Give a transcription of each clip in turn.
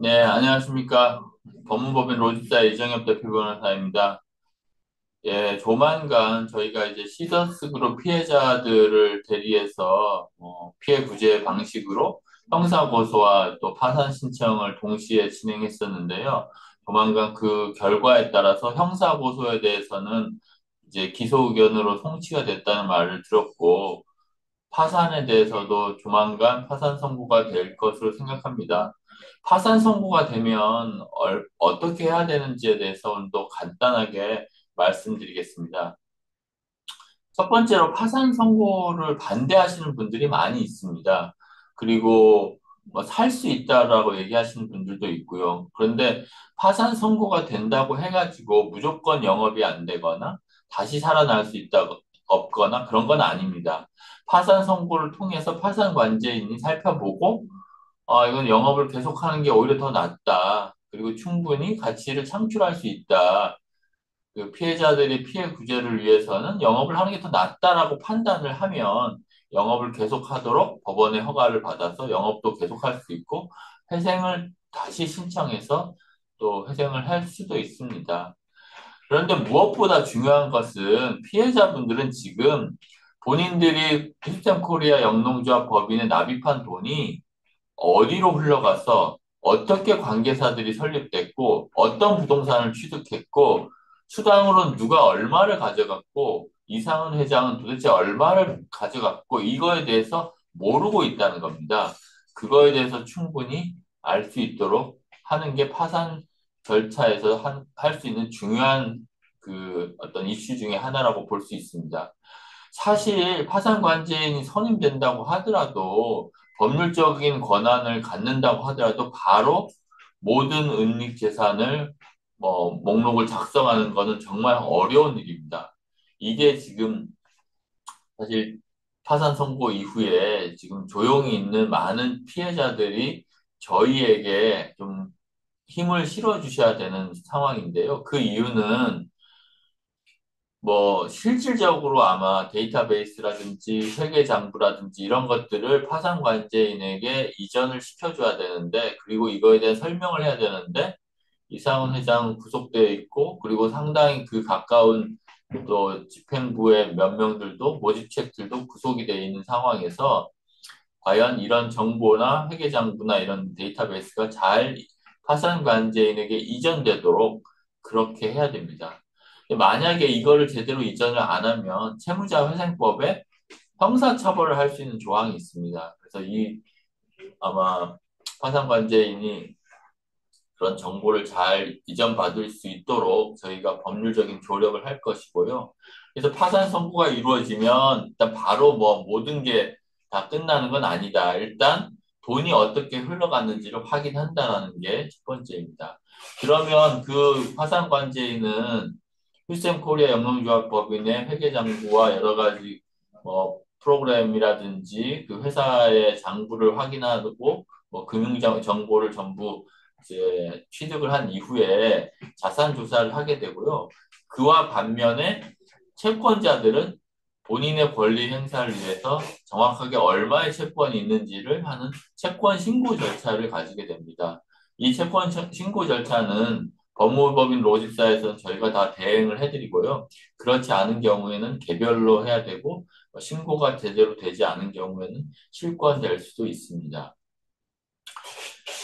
네, 안녕하십니까. 법무법인 로지사 이정엽 대표 변호사입니다. 예, 조만간 저희가 이제 시더스 그룹 피해자들을 대리해서 피해 구제 방식으로 형사 고소와 또 파산 신청을 동시에 진행했었는데요. 조만간 그 결과에 따라서 형사 고소에 대해서는 이제 기소 의견으로 송치가 됐다는 말을 들었고, 파산에 대해서도 조만간 파산 선고가 될 것으로 생각합니다. 파산 선고가 되면 어떻게 해야 되는지에 대해서 또 간단하게 말씀드리겠습니다. 첫 번째로 파산 선고를 반대하시는 분들이 많이 있습니다. 그리고 뭐 살 수 있다라고 얘기하시는 분들도 있고요. 그런데 파산 선고가 된다고 해가지고 무조건 영업이 안 되거나 다시 살아날 수 있다 없거나 그런 건 아닙니다. 파산 선고를 통해서 파산 관제인이 살펴보고 이건 영업을 계속하는 게 오히려 더 낫다. 그리고 충분히 가치를 창출할 수 있다. 그 피해자들이 피해 구제를 위해서는 영업을 하는 게 더 낫다라고 판단을 하면 영업을 계속하도록 법원의 허가를 받아서 영업도 계속할 수 있고 회생을 다시 신청해서 또 회생을 할 수도 있습니다. 그런데 무엇보다 중요한 것은 피해자분들은 지금 본인들이 피스템 코리아 영농조합 법인에 납입한 돈이 어디로 흘러가서 어떻게 관계사들이 설립됐고 어떤 부동산을 취득했고 수당으로는 누가 얼마를 가져갔고 이상은 회장은 도대체 얼마를 가져갔고 이거에 대해서 모르고 있다는 겁니다. 그거에 대해서 충분히 알 수 있도록 하는 게 파산 절차에서 할 수 있는 중요한 그 어떤 이슈 중에 하나라고 볼 수 있습니다. 사실 파산관제인이 선임된다고 하더라도 법률적인 권한을 갖는다고 하더라도 바로 모든 은닉 재산을 목록을 작성하는 것은 정말 어려운 일입니다. 이게 지금 사실 파산 선고 이후에 지금 조용히 있는 많은 피해자들이 저희에게 좀 힘을 실어 주셔야 되는 상황인데요. 그 이유는 실질적으로 아마 데이터베이스라든지 회계장부라든지 이런 것들을 파산관제인에게 이전을 시켜줘야 되는데, 그리고 이거에 대한 설명을 해야 되는데, 이상훈 회장 구속되어 있고, 그리고 상당히 그 가까운 또 집행부의 몇 명들도 모집책들도 구속이 되어 있는 상황에서, 과연 이런 정보나 회계장부나 이런 데이터베이스가 잘 파산관제인에게 이전되도록 그렇게 해야 됩니다. 만약에 이거를 제대로 이전을 안 하면 채무자회생법에 형사처벌을 할 수 있는 조항이 있습니다. 그래서 아마 파산관제인이 그런 정보를 잘 이전받을 수 있도록 저희가 법률적인 조력을 할 것이고요. 그래서 파산 선고가 이루어지면 일단 바로 모든 게 다 끝나는 건 아니다. 일단 돈이 어떻게 흘러갔는지를 확인한다는 게 첫 번째입니다. 그러면 그 파산관제인은 힐샘 코리아 영농조합법인의 회계장부와 여러 가지 프로그램이라든지 그 회사의 장부를 확인하고 금융 정보를 전부 이제 취득을 한 이후에 자산 조사를 하게 되고요. 그와 반면에 채권자들은 본인의 권리 행사를 위해서 정확하게 얼마의 채권이 있는지를 하는 채권 신고 절차를 가지게 됩니다. 이 채권 신고 절차는 법무법인 로집사에서는 저희가 다 대행을 해드리고요. 그렇지 않은 경우에는 개별로 해야 되고 신고가 제대로 되지 않은 경우에는 실권될 수도 있습니다.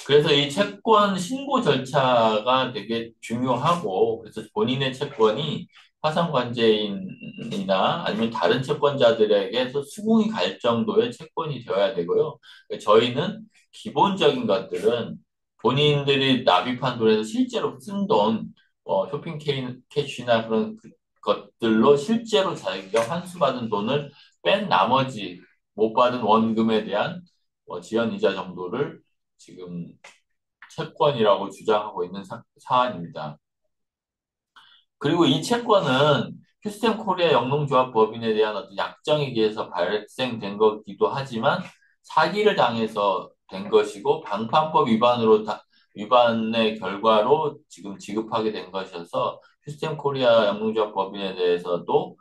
그래서 이 채권 신고 절차가 되게 중요하고, 그래서 본인의 채권이 파산관제인이나 아니면 다른 채권자들에게서 수긍이 갈 정도의 채권이 되어야 되고요. 저희는 기본적인 것들은 본인들이 납입한 돈에서 실제로 쓴 돈, 쇼핑 캐시나 그런 것들로 실제로 자기가 환수받은 돈을 뺀 나머지 못 받은 원금에 대한 지연이자 정도를 지금 채권이라고 주장하고 있는 사안입니다. 그리고 이 채권은 휴스텐 코리아 영농조합 법인에 대한 어떤 약정에 의해서 발생된 거기도 하지만 사기를 당해서 된 것이고 방판법 위반의 결과로 지금 지급하게 된 것이어서 휴스텐 코리아 영농조합 법인에 대해서도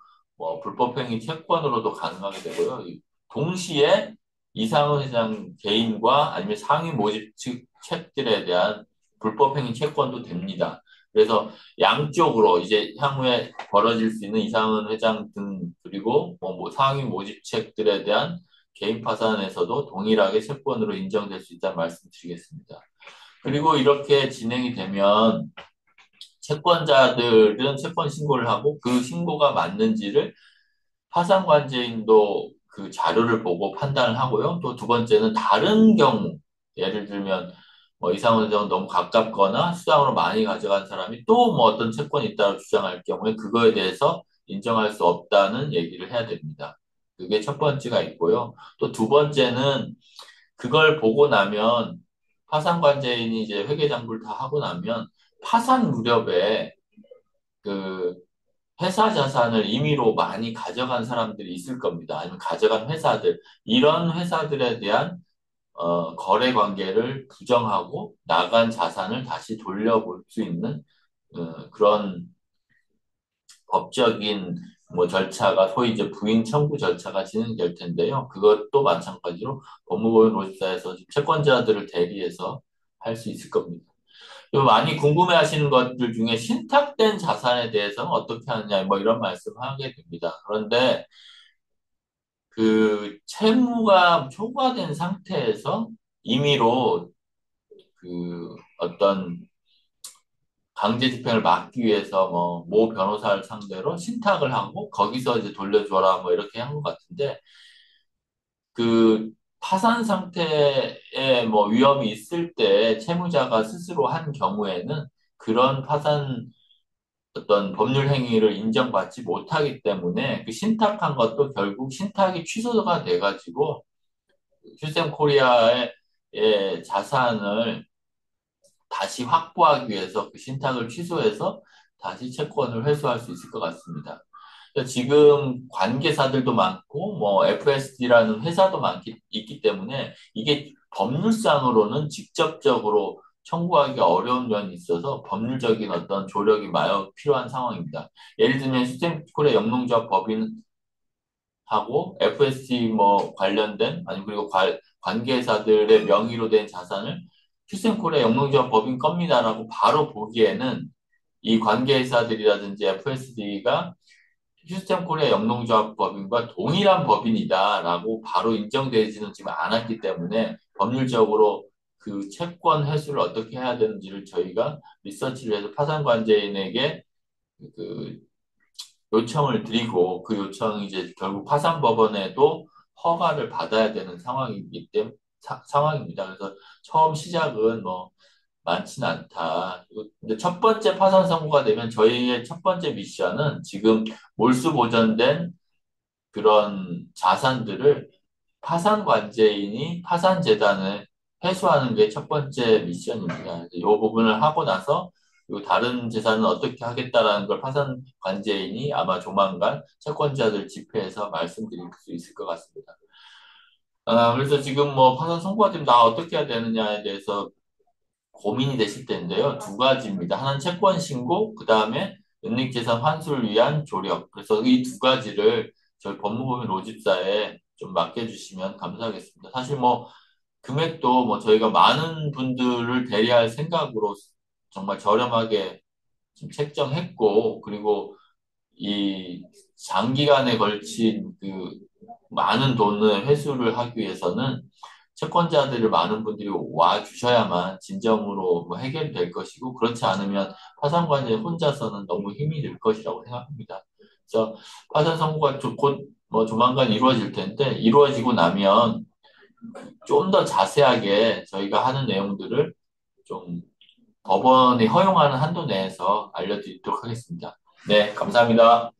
불법행위 채권으로도 가능하게 되고요. 동시에 이상훈 회장 개인과 아니면 상위 모집 측 책들에 대한 불법행위 채권도 됩니다. 그래서 양쪽으로 이제 향후에 벌어질 수 있는 이상은 회장 등 그리고 뭐 상위 모집책들에 대한 개인 파산에서도 동일하게 채권으로 인정될 수 있다는 말씀드리겠습니다. 그리고 이렇게 진행이 되면 채권자들은 채권 신고를 하고 그 신고가 맞는지를 파산관제인도 그 자료를 보고 판단을 하고요. 또 두 번째는 다른 경우, 예를 들면 뭐 이상훈 회장은 너무 가깝거나 수당으로 많이 가져간 사람이 또 뭐 어떤 채권이 있다고 주장할 경우에 그거에 대해서 인정할 수 없다는 얘기를 해야 됩니다. 그게 첫 번째가 있고요. 또 두 번째는 그걸 보고 나면 파산관제인이 이제 회계장부를 다 하고 나면 파산 무렵에 그 회사 자산을 임의로 많이 가져간 사람들이 있을 겁니다. 아니면 가져간 회사들. 이런 회사들에 대한 거래 관계를 부정하고 나간 자산을 다시 돌려볼 수 있는 그런 법적인 뭐 절차가 소위 이제 부인 청구 절차가 진행될 텐데요. 그것도 마찬가지로 법무법인 노집사에서 채권자들을 대리해서 할 수 있을 겁니다. 또 많이 궁금해하시는 것들 중에 신탁된 자산에 대해서는 어떻게 하느냐 뭐 이런 말씀을 하게 됩니다. 그런데 그 채무가 초과된 상태에서 임의로 그 어떤 강제 집행을 막기 위해서 뭐 모 변호사를 상대로 신탁을 하고 거기서 이제 돌려줘라 뭐 이렇게 한 것 같은데 그 파산 상태에 뭐 위험이 있을 때 채무자가 스스로 한 경우에는 그런 파산 어떤 법률 행위를 인정받지 못하기 때문에 그 신탁한 것도 결국 신탁이 취소가 돼가지고 휴센 코리아의 자산을 다시 확보하기 위해서 그 신탁을 취소해서 다시 채권을 회수할 수 있을 것 같습니다. 그러니까 지금 관계사들도 많고 뭐 FSD라는 회사도 있기 때문에 이게 법률상으로는 직접적으로 청구하기 어려운 면이 있어서 법률적인 어떤 조력이 많이 필요한 상황입니다. 예를 들면 시스템콜의 영농조합 법인하고 FSD 뭐 관련된 아니 그리고 관계사들의 명의로 된 자산을 휴센콜의 영농조합 법인 겁니다라고 바로 보기에는 이 관계사들이라든지 FSD가 휴스턴 코리아 영농조합 법인과 동일한 법인이다라고 바로 인정되지는 지금 않았기 때문에 법률적으로 그 채권 회수를 어떻게 해야 되는지를 저희가 리서치를 해서 파산관제인에게 그 요청을 드리고 그 요청이 이제 결국 파산법원에도 허가를 받아야 되는 상황이기 때문에 상황입니다. 그래서 처음 시작은 뭐 많지는 않다. 근데 첫 번째 파산 선고가 되면 저희의 첫 번째 미션은 지금 몰수 보전된 그런 자산들을 파산 관제인이 파산 재단을 회수하는 게 첫 번째 미션입니다. 이 부분을 하고 나서 요 다른 재산은 어떻게 하겠다라는 걸 파산 관제인이 아마 조만간 채권자들 집회에서 말씀드릴 수 있을 것 같습니다. 그래서 지금 뭐 파산 선고가 되면 나 어떻게 해야 되느냐에 대해서 고민이 되실 텐데요. 두 가지입니다. 하나는 채권 신고, 그 다음에 은닉재산 환수를 위한 조력. 그래서 이 두 가지를 저희 법무법인 로집사에 좀 맡겨주시면 감사하겠습니다. 사실 뭐 금액도 뭐 저희가 많은 분들을 대리할 생각으로 정말 저렴하게 좀 책정했고, 그리고 이 장기간에 걸친 그 많은 돈을 회수를 하기 위해서는 채권자들을 많은 분들이 와 주셔야만 진정으로 뭐 해결이 될 것이고 그렇지 않으면 파산관계 혼자서는 너무 힘이 들 것이라고 생각합니다. 그래서 파산 선고가 곧 뭐 조만간 이루어질 텐데 이루어지고 나면 좀 더 자세하게 저희가 하는 내용들을 좀 법원이 허용하는 한도 내에서 알려드리도록 하겠습니다. 네, 감사합니다.